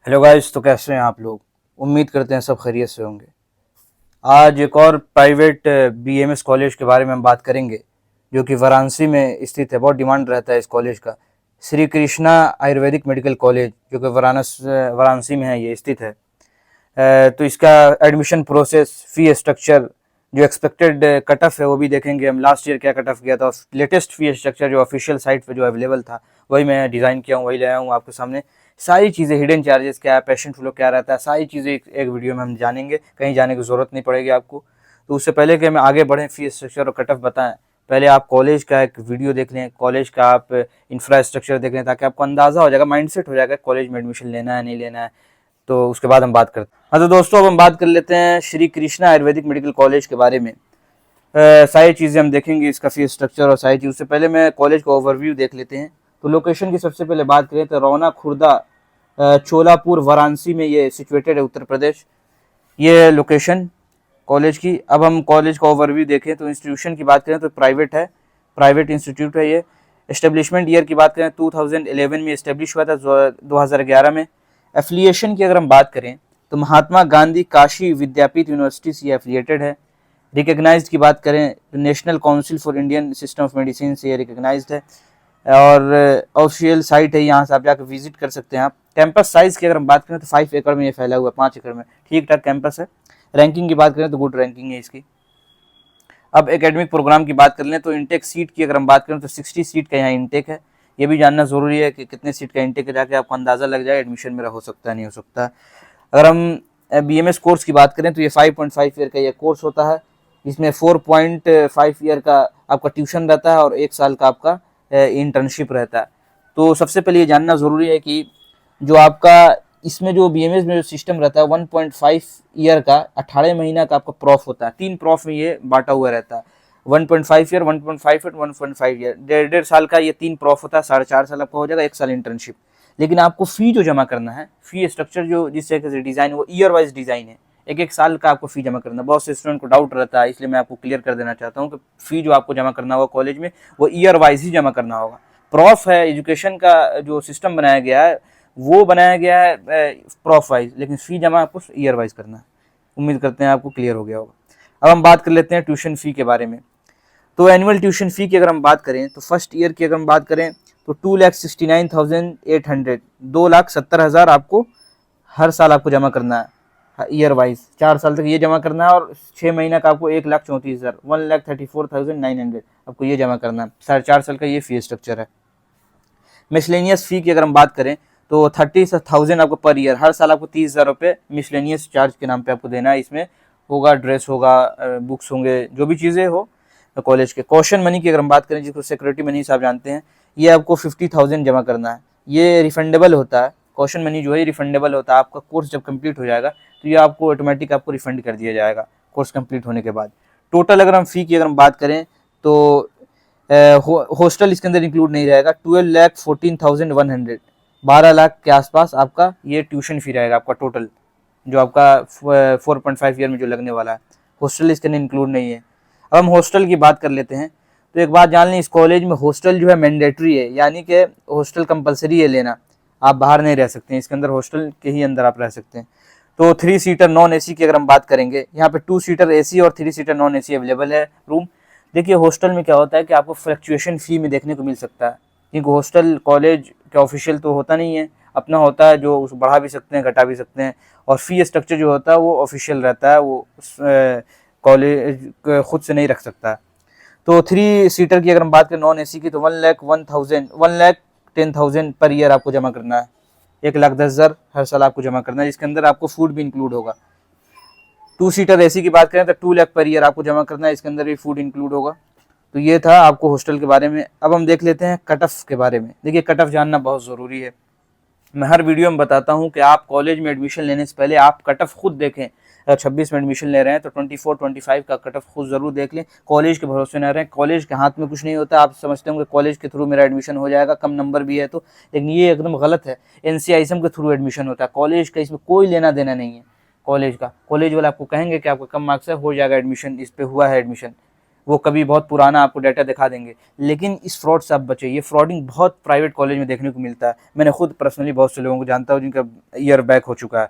Hello guys, तो कैसे हैं आप लोग। उम्मीद करते हैं सब खैरियत से होंगे। आज एक और प्राइवेट बीएमएस कॉलेज के बारे में हम बात करेंगे, जो कि वाराणसी में स्थित है। बहुत डिमांड रहता है इस कॉलेज का। श्री कृष्णा आयुर्वेदिक मेडिकल कॉलेज, जो कि वाराणसी में है, ये स्थित है। तो इसका एडमिशन प्रोसेस, फी स्ट्रक्चर, जो एक्सपेक्टेड कट ऑफ है वो भी देखेंगे हम। लास्ट ईयर क्या कट ऑफ किया था, और लेटेस्ट फी स्ट्रक्चर जो ऑफिशियल साइट पे जो अवेलेबल था वही मैं डिज़ाइन किया हूँ, वही लाया हूँ आपके सामने। सारी चीज़ें, हिडन चार्जेस क्या है, पेशेंट फ्लो क्या रहता है, सारी चीज़ें एक वीडियो में हम जानेंगे। कहीं जाने की ज़रूरत नहीं पड़ेगी आपको। तो उससे पहले कि हम आगे बढ़ें, फी स्ट्रक्चर और कट ऑफ बताएं, पहले आप कॉलेज का एक वीडियो देख लें, कॉलेज का आप इंफ्रास्ट्रक्चर देख लें, ताकि आपको अंदाज़ा हो जाएगा, माइंडसेट हो जाएगा कॉलेज में एडमिशन लेना है नहीं लेना है। तो उसके बाद हम बात करते हैं। हाँ, तो दोस्तों अब हम बात कर लेते हैं श्री कृष्णा आयुर्वेदिक मेडिकल कॉलेज के बारे में। सारी चीज़ें हम देखेंगे, इसका फीस स्ट्रक्चर और सारी चीज़। उससे पहले मैं कॉलेज का ओवरव्यू देख लेते हैं। तो लोकेशन की सबसे पहले बात करें तो रौना खुर्दा, चोलापुर, वाराणसी में ये सिचुएटेड है, उत्तर प्रदेश। ये लोकेशन कॉलेज की। अब हम कॉलेज का ओवरव्यू देखें तो इंस्टीट्यूशन की बात करें तो प्राइवेट है, प्राइवेट इंस्टीट्यूट है ये। एस्टेब्लिशमेंट ईयर की बात करें 2011 में इस्टेब्लिश हुआ था, 2011 में। एफिलिएशन की अगर हम बात करें तो महात्मा गांधी काशी विद्यापीठ यूनिवर्सिटी से एफिलिएटेड है। रिकग्नाइज्ड की बात करें तो national council for Indian system of medicine से ये रिकग्नाइज्ड है, और ऑफिशियल साइट है, यहाँ से आप जाकर विजिट कर सकते हैं आप। कैंपस साइज की अगर हम बात करें तो 5 एकड़ में ये फैला हुआ है, 5 एकड़ में, ठीक ठाक कैंपस है। रैंकिंग की बात करें तो गुड रैंकिंग है इसकी। अब एकेडमिक प्रोग्राम की बात कर लें तो इंटेक सीट की अगर हम बात करें तो 60 सीट का यहाँ इंटेक है। ये भी जानना ज़रूरी है कि कितने सीट का इंटेक है, जाके आपको अंदाज़ा लग जाए एडमिशन मेरा हो सकता है नहीं हो सकता। अगर हम बीएमएस कोर्स की बात करें तो ये 5.5 ईयर का ये कोर्स होता है। इसमें 4.5 ईयर का आपका ट्यूशन रहता है और 1 साल का आपका इंटर्नशिप रहता है। तो सबसे पहले ये जानना ज़रूरी है कि जो आपका इसमें जो बीएमएस में जो सिस्टम रहता है 1.5 ईयर का 18 महीना का आपका प्रॉफ होता है। 3 प्रॉफ में ये बांटा हुआ रहता है, 1.5 ईयर, 1.5 ईयर, 1.5 ईयर, 1.5 साल का ये 3 प्रॉफ होता है। 4.5 साल आपका हो जाएगा, 1 साल इंटर्नशिप। लेकिन आपको फी जो जमा करना है, फी स्ट्रक्चर जो जिस तरीके से डिज़ाइन, वो ईयर वाइज डिज़ाइन है। 1-1 साल का आपको फी जमा करना है। बहुत से स्टूडेंट को डाउट रहता है, इसलिए मैं आपको क्लियर कर देना चाहता हूँ कि फी जो आपको जमा करना होगा कॉलेज में, वो ईयर वाइज ही जमा करना होगा। प्रॉफ है, एजुकेशन का जो सिस्टम बनाया गया है वो बनाया गया है प्रॉफ वाइज, लेकिन फी जमा आपको ईयर वाइज करना है। उम्मीद करते हैं आपको क्लियर हो गया होगा। अब हम बात कर लेते हैं ट्यूशन फी के बारे में। तो एनुअल ट्यूशन फी की अगर हम बात करें तो फर्स्ट ईयर की अगर हम बात करें तो 2,69,800, 2,70,000 आपको हर साल आपको जमा करना है, ईयर वाइज। 4 साल तक ये जमा करना है, और 6 महीना का आपको 1,34,000, 1,34,900 आपको ये जमा करना है। 4.5 साल का ये फी स्ट्रक्चर है। मिसलेनियस फी की अगर हम बात करें तो 30,000 आपको पर ईयर, हर साल आपको 30,000 रुपये मिसलेनियस चार्ज के नाम पे आपको देना है। इसमें होगा ड्रेस, होगा बुक्स होंगे, जो भी चीज़ें हो कॉलेज के। कॉशन मनी की अगर हम बात करें, जिसको सिक्योरिटी मनी से आप जानते हैं, ये आपको 50,000 जमा करना है। ये रिफंडेबल होता है, कॉशन मनी जो है रिफंडेबल होता है। आपका कोर्स जब कंप्लीट हो जाएगा तो ये आपको ऑटोमेटिक आपको रिफंड कर दिया जाएगा कोर्स कंप्लीट होने के बाद। टोटल अगर हम फी की अगर हम बात करें तो हॉस्टल इसके अंदर इंक्लूड नहीं रहेगा। 12,14,100, 12 लाख के आसपास आपका ये ट्यूशन फी रहेगा आपका टोटल, जो आपका 4.5 ईयर में जो लगने वाला है। हॉस्टल इसके अंदर इंक्लूड नहीं है। अब हम हॉस्टल की बात कर लेते हैं। तो एक बात जान लें, इस कॉलेज में हॉस्टल जो है मैंडेटरी है, यानी कि हॉस्टल कंपलसरी है लेना। आप बाहर नहीं रह सकते हैं, इसके अंदर हॉस्टल के ही अंदर आप रह सकते हैं। तो 3 सीटर नॉन एसी की अगर हम बात करेंगे, यहाँ पे 2 सीटर एसी और 3 सीटर नॉन एसी अवेलेबल है रूम। देखिए हॉस्टल में क्या होता है कि आपको फ्लक्चुएशन फी में देखने को मिल सकता है, क्योंकि हॉस्टल कॉलेज का ऑफिशियल तो होता नहीं है, अपना होता है, जो उस बढ़ा भी सकते हैं घटा भी सकते हैं। और फी स्ट्रक्चर जो होता है वो ऑफिशियल रहता है, वो कॉलेज खुद से नहीं रख सकता है। तो 3 सीटर की अगर हम बात करें नॉन एसी की, तो 1,10,000 पर ईयर आपको जमा करना है। 1,10,000 हर साल आपको जमा करना है, जिसके अंदर आपको फूड भी इंक्लूड होगा। 2 सीटर एसी की बात करें तो 2 लाख पर ईयर आपको जमा करना है, इसके अंदर भी फूड इंक्लूड होगा। तो ये था आपको हॉस्टल के बारे में। अब हम देख लेते हैं कट ऑफ के बारे में। देखिए कट ऑफ जानना बहुत ज़रूरी है। मैं हर वीडियो में बताता हूँ कि आप कॉलेज में एडमिशन लेने से पहले आप कट ऑफ खुद देखें। अगर 26 में एडमिशन ले रहे हैं तो 24-25 का कट ऑफ खुद ज़रूर देख लें। कॉलेज के भरोसे न रहें, कॉलेज के हाथ में कुछ नहीं होता। आप समझते होंगे कॉलेज के थ्रू मेरा एडमिशन हो जाएगा, कम नंबर भी है तो, लेकिन ये एकदम गलत है। NCISM के थ्रू एडमिशन होता है, कॉलेज का इसमें कोई लेना देना नहीं है। कॉलेज का, कॉलेज वाले आपको कहेंगे कि आपका कम मार्क्स है, हो जाएगा एडमिशन, इस पर हुआ है एडमिशन। वो कभी बहुत पुराना आपको डाटा दिखा देंगे, लेकिन इस फ्रॉड से आप बचे। ये फ्रॉडिंग बहुत प्राइवेट कॉलेज में देखने को मिलता है। मैंने खुद पर्सनली बहुत से लोगों को जानता हूँ जिनका ईयर बैक हो चुका है।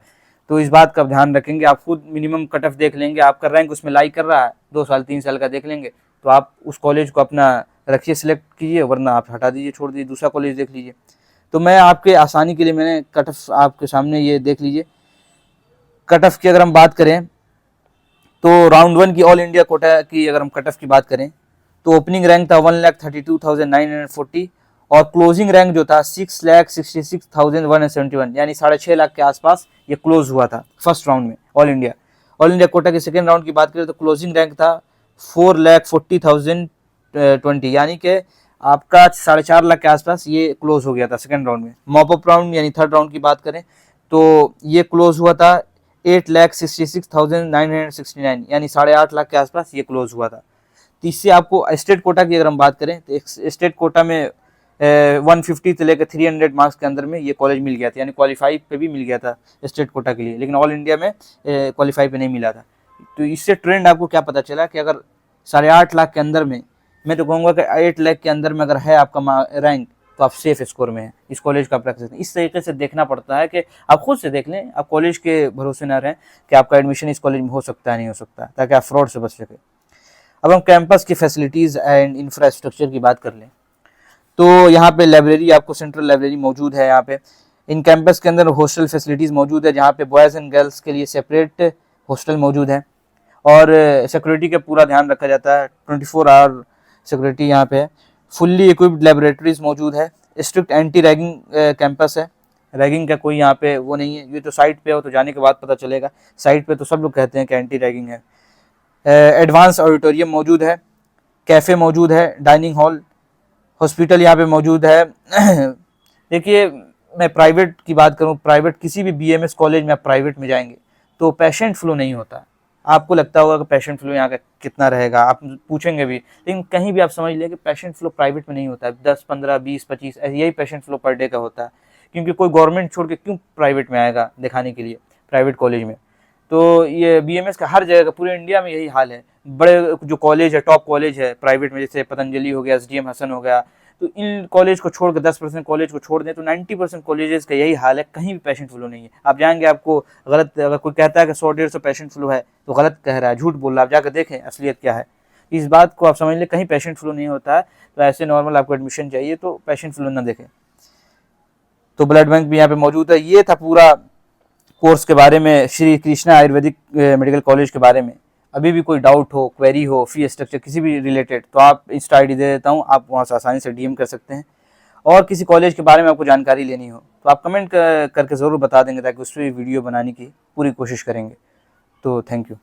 तो इस बात का ध्यान रखेंगे। आप खुद मिनिमम कट ऑफ देख लेंगे, आपका रैंक उसमें लाई कर रहा है 2 साल 3 साल का देख लेंगे, तो आप उस कॉलेज को अपना रखिए, सिलेक्ट कीजिए, वरना आप हटा दीजिए, छोड़ दीजिए, दूसरा कॉलेज देख लीजिए। तो मैं आपके आसानी के लिए मैंने कट ऑफ आपके सामने ये देख लीजिए। कट ऑफ की अगर हम बात करें तो राउंड 1 की ऑल इंडिया कोटा की अगर हम कट ऑफ की बात करें तो ओपनिंग रैंक था 1,32,940 और क्लोजिंग रैंक जो था 6,66,171, यानी 6.5 लाख के आसपास ये क्लोज हुआ था फर्स्ट राउंड में all India. All India quota के सेकेंड राउंड की बात करें तो क्लोजिंग रैंक था 4,40,020, यानी कि आपका 4.5 लाख के आसपास ये क्लोज हो गया था सेकेंड राउंड में। मॉप अप राउंड यानी थर्ड राउंड की बात करें तो ये क्लोज हुआ था 8,66,969, यानी 8.5 लाख के आसपास ये क्लोज हुआ था। तो इससे आपको स्टेट कोटा की अगर हम बात करें तो स्टेट कोटा में 150 से लेकर 300 मार्क्स के अंदर में ये कॉलेज मिल गया था, यानी क्वालिफाई पे भी मिल गया था स्टेट कोटा के लिए, लेकिन ऑल इंडिया में क्वालिफाई पे नहीं मिला था। तो इससे ट्रेंड आपको क्या पता चला कि अगर 8.5 लाख के अंदर में, मैं तो कहूँगा कि 8 लाख के अंदर में अगर है आपका रैंक तो आप सेफ स्कोर में हैं, इस कॉलेज का आप रख सकते हैं। इस तरीके से देखना पड़ता है कि आप खुद से देख लें, आप कॉलेज के भरोसे ना रहें कि आपका एडमिशन इस कॉलेज में हो सकता है नहीं हो सकता, ताकि आप फ्रॉड से बच सके। अब हम कैंपस की फैसिलिटीज़ एंड इंफ्रास्ट्रक्चर की बात कर लें तो यहाँ पे लाइब्रेरी, आपको सेंट्रल लाइब्रेरी मौजूद है। यहाँ पे इन कैंपस के अंदर हॉस्टल फैसिलिटीज़ मौजूद है, जहाँ पे बॉयज़ एंड गर्ल्स के लिए सेपरेट हॉस्टल मौजूद है और सिक्योरिटी का पूरा ध्यान रखा जाता है। 24 आवर सिक्योरिटी यहाँ पे है। फुल्ली इक्विप्ड लेबोरेटरीज मौजूद है। स्ट्रिक्ट एंटी रैगिंग कैंपस है, रैगिंग का कोई यहाँ पे वो नहीं है। ये तो साइट पे हो तो जाने के बाद पता चलेगा, साइट पे तो सब लोग कहते हैं कि एंटी रैगिंग है। एडवांस ऑडिटोरियम मौजूद है, कैफ़े मौजूद है, डाइनिंग हॉल, हॉस्पिटल यहाँ पे मौजूद है। देखिए, मैं प्राइवेट की बात करूँ, प्राइवेट किसी भी बीएमएस कॉलेज में आप प्राइवेट में जाएंगे तो पेशेंट फ्लो नहीं होता। आपको लगता होगा कि पेशेंट फ्लो यहाँ का कितना रहेगा, आप पूछेंगे भी, लेकिन कहीं भी आप समझ लें कि पेशेंट फ्लो प्राइवेट में नहीं होता है। 10, 15, 20, 25 यही पेशेंट फ्लो पर डे का होता है, क्योंकि कोई गवर्नमेंट छोड़ के क्यों प्राइवेट में आएगा दिखाने के लिए प्राइवेट कॉलेज में। तो ये बीएमएस का हर जगह का पूरे इंडिया में यही हाल है। बड़े जो कॉलेज है, टॉप कॉलेज है प्राइवेट में, जैसे पतंजलि हो गया, एसडीएम हसन हो गया, तो इन कॉलेज को छोड़ कर 10% कॉलेज को छोड़ दें तो 90% कॉलेजेस का यही हाल है, कहीं भी पेशेंट फ्लो नहीं है। आप जाएंगे, आपको गलत, अगर कोई कहता है कि 100-150 पेशेंट फ्लो है तो गलत कह रहा है, झूठ बोल रहा है। आप जाकर देखें असलियत क्या है। इस बात को आप समझ लें, कहीं पेशेंट फ्लो नहीं होता है। तो ऐसे नॉर्मल आपको एडमिशन चाहिए तो पेशेंट फ्लो ना देखें। तो ब्लड बैंक भी यहाँ पे मौजूद है। ये था पूरा कोर्स के बारे में, श्री कृष्णा आयुर्वेदिक मेडिकल कॉलेज के बारे में। अभी भी कोई डाउट हो, क्वेरी हो, फी स्ट्रक्चर किसी भी रिलेटेड, तो आप इंस्टा आईडी दे देता हूँ, आप वहाँ से आसानी से डीएम कर सकते हैं। और किसी कॉलेज के बारे में आपको जानकारी लेनी हो तो आप कमेंट करके ज़रूर बता देंगे, ताकि उस पर वीडियो बनाने की पूरी कोशिश करेंगे। तो थैंक यू।